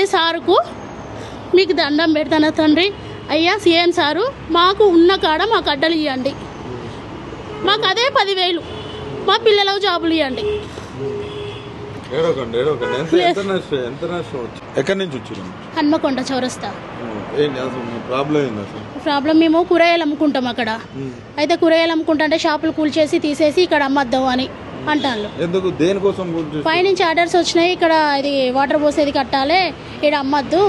కాబట్టి సారుకు మీకు దండం పెడతాను తండ్రి. అయ్యా సీఎం సారు, మాకు ఉన్న కాడ మాకు అడ్డలు ఇవ్వండి, మాకు అదే 10,000 మా పిల్లలకు జాబులు ఇవ్వండి. ఎక్కడి నుంచి వచ్చారు? హన్మకొండ చౌరస్తా. ప్రాబ్లం మేము కూరగాయలు అమ్ముకుంటాం అక్కడ. అయితే కూరగాయలు అమ్ముకుంటా అంటే షాపులు కూల్చేసి తీసేసి ఇక్కడ అమ్మద్దాం అని అంటాను. ఎందుకు, దేనికోసం? పైనుంచి ఆర్డర్స్ వచ్చినాయి, ఇక్కడ ఇది వాటర్ పోసేది కట్టాలి, ఇక్కడ అమ్మద్దు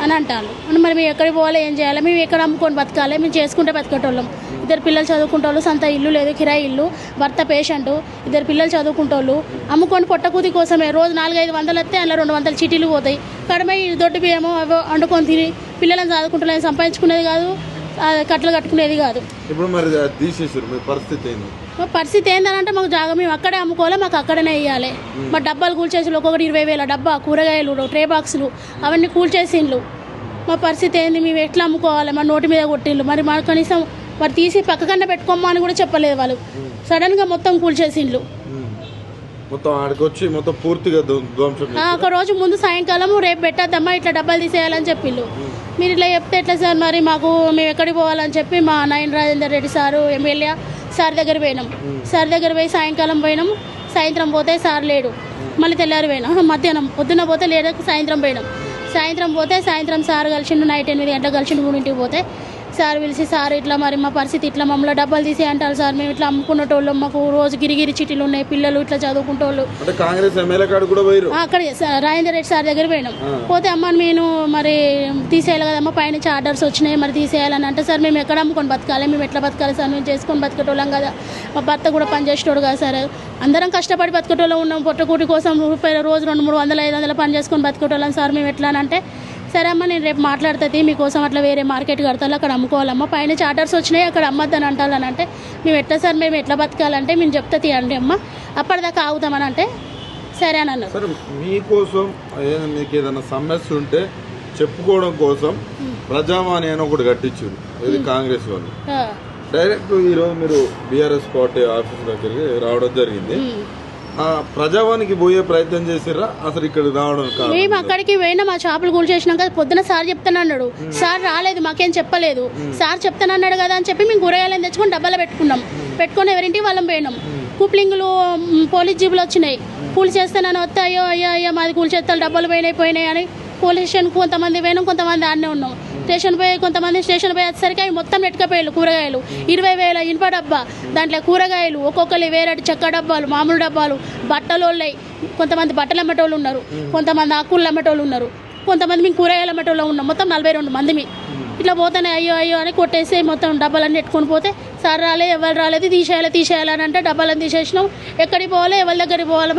అని అంటాను. మరి మేము ఎక్కడికి పోవాలి, ఏం చేయాలి, మేము ఎక్కడ అమ్ముకొని బతకాలి, మేము చేసుకుంటే బతికేటోళ్ళం. 2 పిల్లలు చదువుకుంటోళ్ళు, సొంత ఇల్లు లేదు, కిరాయి ఇల్లు, భర్త పేషెంట్, 2 పిల్లలు చదువుకుంటోళ్ళు, అమ్ముకొని పొట్టకూతి కోసమే రోజు 400-500 వస్తే అందులో 200 చీటీలు పోతాయి. కడమై దొడ్డు బియ్యమో అవి వండుకొని తిని పిల్లలను చదువుకుంటున్నాయి, సంపాదించుకునేది కాదు, కట్టలు కట్టుకునేది కాదు. ఇప్పుడు మరి తీసేసారు, మీ పరిస్థితి ఏంది? మా పరిస్థితి ఏంటంటే మాకు జాగా మేము అక్కడే అమ్ముకోవాలి, మాకు అక్కడనే వేయాలి. మా డబ్బాలు కూల్చేసి ఒక్కొక్కటి 20,000 డబ్బా, కూరగాయలు, ట్రే బాక్సులు అవన్నీ కూల్చేసిండ్లు. మా పరిస్థితి ఏంది, మేము ఎట్లా అమ్ముకోవాలి? మా నోటి మీద కొట్టిండ్లు. మరి మా కనీసం మరి తీసి పక్కకన్నా పెట్టుకోమ్మా అని కూడా చెప్పలేదు వాళ్ళు. సడన్గా మొత్తం కూల్చేసిండ్లు. మొత్తం ఆడికి వచ్చి మొత్తం పూర్తిగా ధ్వంసం. ఒక రోజు ముందు సాయంకాలం రేపు పెట్టద్దమ్మా, ఇట్లా డబ్బాలు తీసేయాలని చెప్పిండ్రు. మీరు ఇట్లా చెప్తే ఎట్లా సార్, మరి మాకు మేము ఎక్కడికి పోవాలని చెప్పి మా Nayana Rajender Reddy sir MLA sir దగ్గర పోయినాం. సార్ దగ్గర పోయి సాయంకాలం పోయినాం, సాయంత్రం పోతే సార్ లేడు. మళ్ళీ తెల్లారి పోయినాం, మధ్యాహ్నం పొద్దున్న పోతే లేడు, సాయంత్రం పోయినాం. సాయంత్రం పోతే సాయంత్రం సార్ కలిసిండు, నైట్ 8 గంటలకు కలిసిండు. 3 పోతే సార్ పిలిచి, సార్ ఇట్లా మరి మా పరిస్థితి ఇట్లా, మమ్మల్ని డబ్బాలు తీసి అంటారు సార్, మేము ఇట్లా అమ్ముకునేటోళ్ళు, మాకు రోజు గిరిగిరి చిటీలు ఉన్నాయి, పిల్లలు ఇట్లా చదువుకుంటోళ్ళు. కాంగ్రెస్ ఎమ్మెల్యే కాడ కూడా పోయారు. అక్కడ రాజేందర్ రెడ్డి సార్ దగ్గర పోయినాం. పోతే అమ్మ నేను మరి తీసేయాలి కదమ్మా, పైనుంచి ఆర్డర్స్ వచ్చినాయి, మరి తీసేయాలని అంటే, సార్ మేము ఎక్కడ అమ్ముకొని బతకాలి, మేము ఎట్లా బతకాలి సార్, మేము చేసుకొని బతికేటోళ్ళం కదా, మా భర్త కూడా పనిచేసేటోడు కదా సార్, అందరం కష్టపడి బతికేటోళ్ళం ఉన్నాం, పొట్టకూటి కోసం రూపాయలు రోజు 200-300-500 పని చేసుకొని బతికేటోళ్ళం సార్ మేము ఎట్లా అని అంటే, సరే అమ్మ నేను రేపు మాట్లాడుతుంది మీకోసం, అట్లా వేరే మార్కెట్ కడతాను, అక్కడ అమ్ముకోవాలమ్మా, పైన చార్టర్స్ వచ్చినాయి, అక్కడ అమ్మద్దని అంటాలని అంటే, మేము ఎట్లా సార్, మేము ఎట్లా బతకాలంటే, మేము చెప్తా తీయండి అమ్మ, అప్పటిదాకా ఆగుతామని అంటే సరే అని అన్నారు. సరే, మీకోసం మీకు ఏదైనా సమస్య ఉంటే చెప్పుకోవడం కోసం ప్రజావాణి అని ఒకటి కట్టించారు, ఇది కాంగ్రెస్ వాళ్ళు. డైరెక్ట్ ఈరోజు మీరు బీఆర్ఎస్ పార్టీ ఆఫీస్ దగ్గరికి రావడం జరిగింది. ప్రజావానికి పోయే ప్రయత్నం చేసిర్రా? అసలు ఇక్కడ రావడం కాదు, మేము అక్కడికి పోయినా మా షాపులు కూల్ చేసినాక పొద్దున సార్ చెప్తానన్నాడు, సార్ రాలేదు, మాకేం చెప్పలేదు, సార్ చెప్తానన్నాడు కదా అని చెప్పి మేము కూరగాయలను తెచ్చుకొని డబ్బాలో పెట్టుకొని ఎవరింటి వాళ్ళం పోయినాం. కూప్లింగ్లు పోలీస్ జీబులు వచ్చినాయి, కూల్ చేస్తానని వస్తే అయ్యో అయ్యో అయ్యో మాది కూల్ చేస్తాను, డబ్బాలు పోయినాయి అని పోలీస్ స్టేషన్కి కొంతమంది పోయినాం, కొంతమంది ఆడనే ఉన్నాం. కొంతమంది స్టేషన్ పోయి వచ్చేసరికి అవి మొత్తం నెట్టుకపోయారు. కూరగాయలు 20,000 ఇనుప డబ్బా, దాంట్లో కూరగాయలు ఒక్కొక్కరు వేరే చెక్క డబ్బాలు, మామూలు డబ్బాలు, బట్టలు ఉన్నాయి, కొంతమంది బట్టలు అమ్మటోళ్ళు ఉన్నారు, కొంతమంది ఆకులు అమ్మటోళ్ళు ఉన్నారు, కొంతమంది మేము కూరగాయలు అమ్మటోళ్ళు ఉన్నాం. మొత్తం 42 మంది ఇట్లా పోతానే అయ్యో అయ్యో అని కొట్టేసి మొత్తం డబ్బాలన్నీ ఎట్టుకొని పోతే, సార్ రాలేదు, ఎవరు రాలేదు, తీసేయాలని అంటే డబ్బాలను తీసేసినాం. ఎక్కడికి పోవాలి, ఎవరి దగ్గరికి పోవాలి.